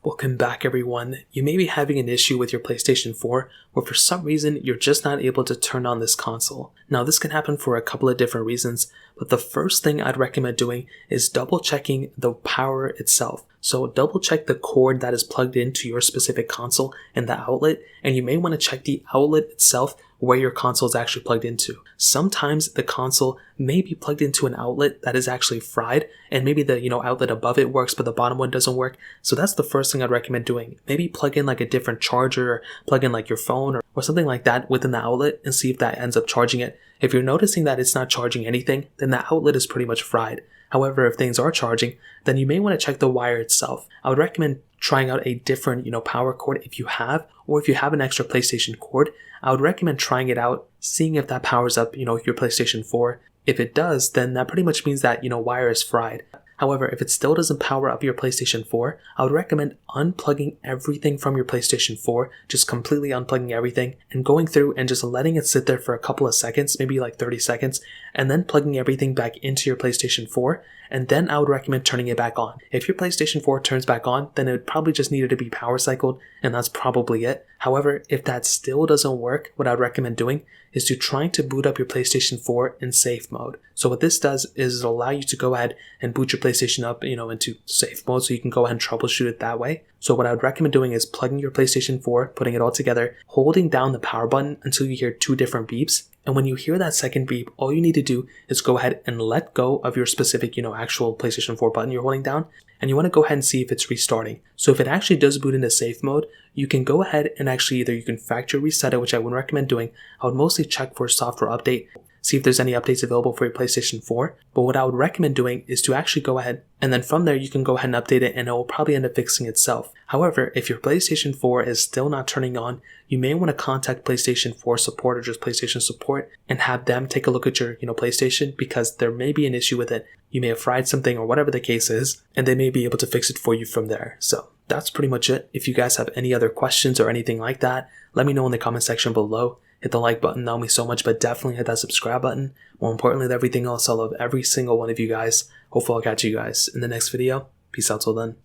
Welcome back everyone. You may be having an issue with your PlayStation 4 where for some reason you're just not able to turn on this console. Now this can happen for a couple of different reasons, but the first thing I'd recommend doing is double checking the power itself. So double check the cord that is plugged into your specific console and the outlet, and you may want to check the outlet itself where your console is actually plugged into. Sometimes the console may be plugged into an outlet that is actually fried, and maybe the outlet above it works but the bottom one doesn't work. So that's the first thing I'd recommend doing. Maybe plug in like a different charger, or plug in like your phone or something like that within the outlet and see if that ends up charging it. If you're noticing that it's not charging anything, then the outlet is pretty much fried. However, if things are charging, then you may want to check the wire itself. I would recommend trying out a different, power cord if you have, or if you have an extra PlayStation cord, I would recommend trying it out, seeing if that powers up, your PlayStation 4. If it does, then that pretty much means that, wire is fried. However, if it still doesn't power up your PlayStation 4, I would recommend unplugging everything from your PlayStation 4, just completely unplugging everything and going through and just letting it sit there for a couple of seconds, maybe like 30 seconds, and then plugging everything back into your PlayStation 4, and then I would recommend turning it back on. If your PlayStation 4 turns back on, then it probably just needed to be power cycled, and that's probably it. However, if that still doesn't work, what I would recommend doing is to trying to boot up your PlayStation 4 in safe mode. So what this does is it'll allow you to go ahead and boot your PlayStation up, into safe mode, so you can go ahead and troubleshoot it that way. So what I would recommend doing is plugging your PlayStation 4, putting it all together, holding down the power button until you hear 2 different beeps. And when you hear that second beep, all you need to do is go ahead and let go of your specific, actual PlayStation 4 button you're holding down. And you want to go ahead and see if it's restarting. So if it actually does boot into safe mode, you can go ahead and actually either you can factory reset it, which I wouldn't recommend doing. I would mostly check for a software update, see if there's any updates available for your PlayStation 4. But what I would recommend doing is to actually go ahead and then from there you can go ahead and update it and it will probably end up fixing itself. However, if your PlayStation 4 is still not turning on, you may want to contact PlayStation 4 support or just PlayStation support and have them take a look at your PlayStation, because there may be an issue with it. You may have fried something or whatever the case is, and they may be able to fix it for you from there. So that's pretty much it. If you guys have any other questions or anything like that, let me know in the comment section below. Hit the like button, that would mean so much, but definitely hit that subscribe button. More importantly than everything else, I love every single one of you guys. Hopefully I'll catch you guys in the next video. Peace out till then.